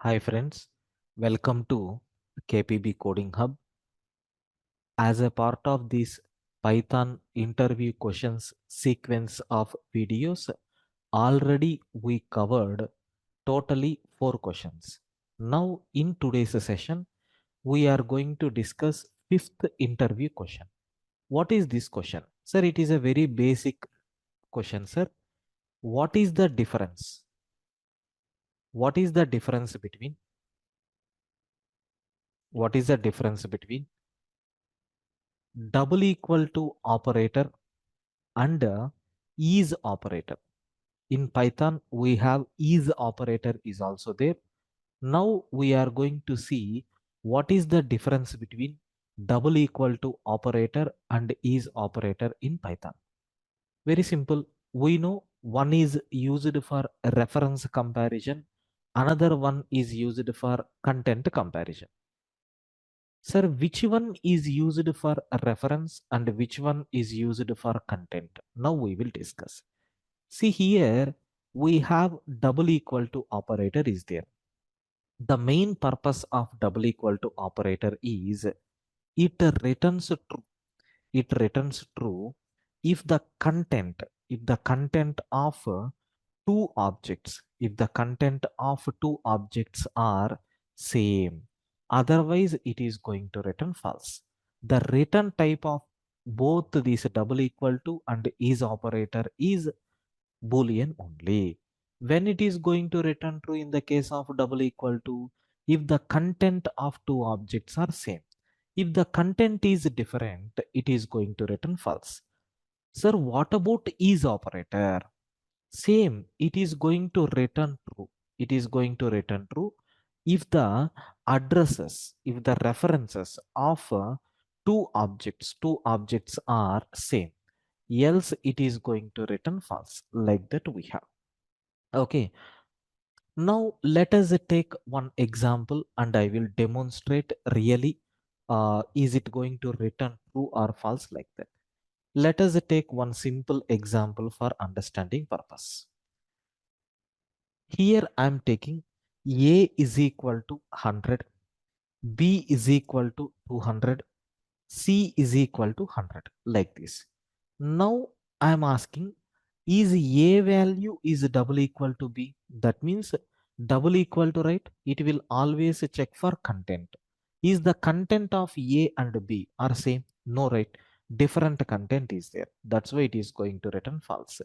Hi friends, welcome to KPB Coding Hub. As a part of this Python interview questions sequence of videos, already we covered totally 4 questions. Now in today's session, we are going to discuss fifth interview question. What is this question? Sir, it is a very basic question, sir. What is the difference? What is the difference between double equal to operator and is operator? In Python, we have is operator is also there. Now we are going to see what is the difference between double equal to operator and is operator in Python. Very simple. We know one is used for reference comparison, another one is used for content comparison. Sir, which one is used for reference and which one is used for content? Now we will discuss. See here, we have double equal to operator is there. The main purpose of double equal to operator is it returns true. It returns true if the content, of two objects, if the content of two objects are same. Otherwise, it is going to return false. The return type of both these double equal to and is operator is Boolean only. When it is going to return true in the case of double equal to, if the content of two objects are same. If the content is different, it is going to return false. Sir, what about is operator? Same, it is going to return true. It is going to return true if the addresses, if the references of two objects are same. Else it is going to return false, like that we have. Okay, now let us take one example and I will demonstrate really is it going to return true or false, like that. Let us take one simple example for understanding purpose. Here I am taking A is equal to 100, B is equal to 200, C is equal to 100, like this. Now I am asking, is A value is double equal to B? That means double equal to, right? It will always check for content. Is the content of A and B are same? No, right? Different content is there. That's why it is going to return false.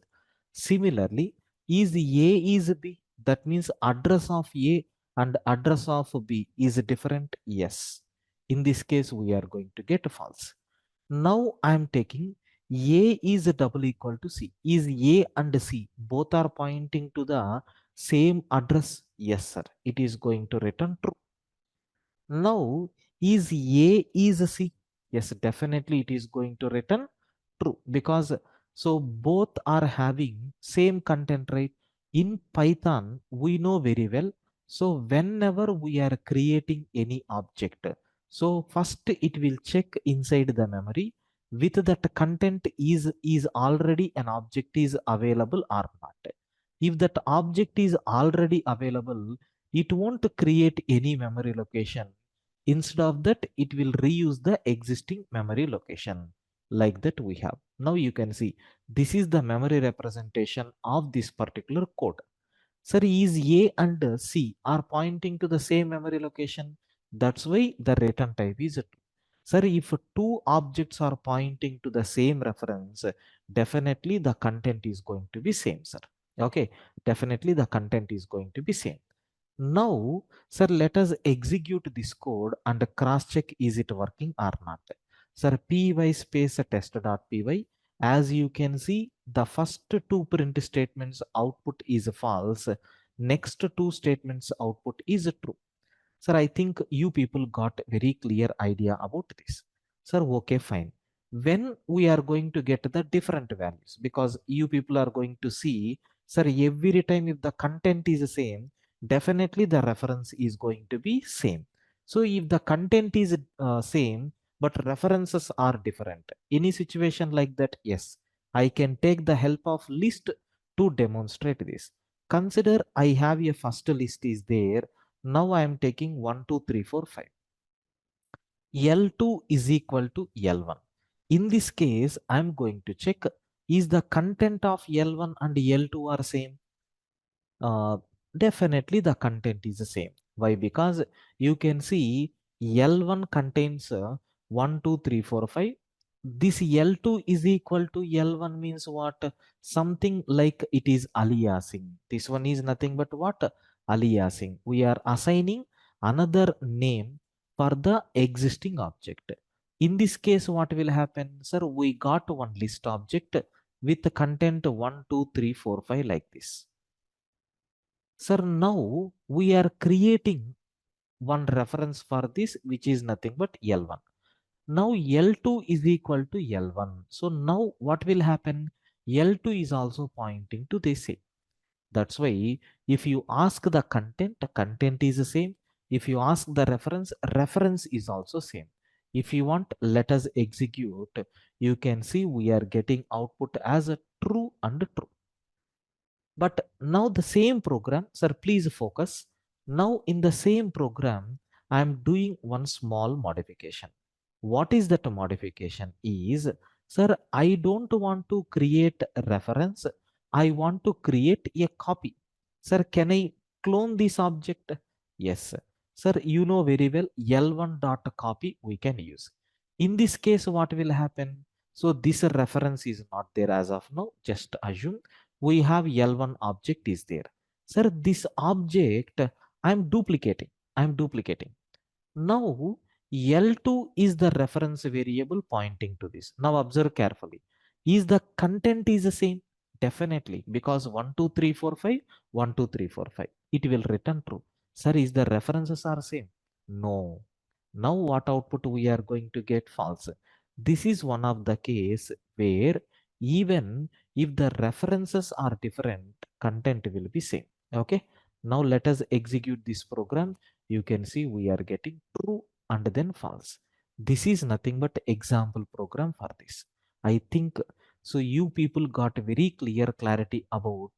Similarly, is A is B? That means address of A and address of B is different. Yes. In this case, we are going to get false. Now I am taking A is double equal to C. Is A and C both are pointing to the same address? Yes, sir. It is going to return true. Now, is A is C? Yes, definitely it is going to return true, because so both are having same content, right? In Python, we know very well. So whenever we are creating any object, so first it will check inside the memory with that content is already an object is available or not. If that object is already available, it won't create any memory location. Instead of that, it will reuse the existing memory location, like that we have. Now you can see this is the memory representation of this particular code. Sir, is A and C are pointing to the same memory location. That's why the return type is true. Sir, if two objects are pointing to the same reference, definitely the content is going to be same, sir. Okay, definitely the content is going to be same. Now, sir, let us execute this code and cross-check is it working or not. Sir, py space test.py. As you can see, the first two print statements output is false. Next two statements output is true. Sir, I think you people got very clear idea about this. Sir, okay, fine. When we are going to get the different values, because you people are going to see, sir, every time if the content is the same, definitely the reference is going to be same. So if the content is same, but references are different, any situation like that, yes, I can take the help of list to demonstrate this. Consider I have a first list is there Now I am taking 1, 2, 3, 4, 5. L2 is equal to L1. In this case, I am going to check, is the content of L1 and L2 are same? uh, Definitely the content is the same. Why? Because you can see L1 contains 1, 2, 3, 4, 5. This L2 is equal to L1 means what? Something like it is aliasing. This one is nothing but what? Aliasing. We are assigning another name for the existing object. In this case, what will happen? Sir, we got one list object with the content 1, 2, 3, 4, 5 like this. Sir, now we are creating one reference for this, which is nothing but L1. Now L2 is equal to L1. So now what will happen? L2 is also pointing to this same. That's why if you ask the content is the same. If you ask the reference, reference is also same. If you want, let us execute. You can see we are getting output as a true and true. But now the same program, sir, please focus. Now in the same program, I am doing one small modification. What is that modification? Is, sir, I don't want to create a reference. I want to create a copy. Sir, can I clone this object? Yes. Sir, you know very well L1 dot copy we can use. In this case, what will happen? So this reference is not there as of now. Just assume we have L1 object is there. Sir, this object I'm duplicating. I'm duplicating. Now L2 is the reference variable pointing to this. Now observe carefully. Is the content is the same? Definitely, because 1, 2, 3, 4, 5, 1, 2, 3, 4, 5. It will return true. Sir, is the references are same? No. Now what output we are going to get? False. This is one of the case where even if the references are different, content will be same. Okay. Now let us execute this program. You can see we are getting true and then false. This is nothing but example program for this. I think so. You people got very clear clarity about,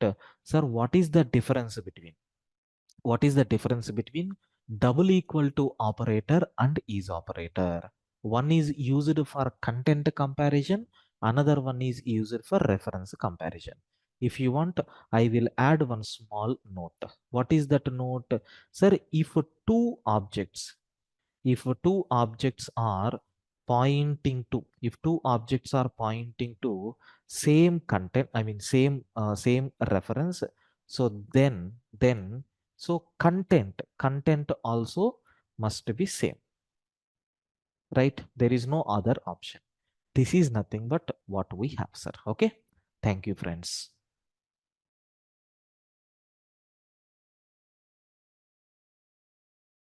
sir, what is the difference between double equal to operator and is operator. One is used for content comparison, another one is used for reference comparison. If you want, I will add one small note. What is that note? Sir, if two objects are if two objects are pointing to same content, I mean same reference, so then so content also must be same, right? There is no other option. This is nothing but what we have, sir. Okay, thank you, friends.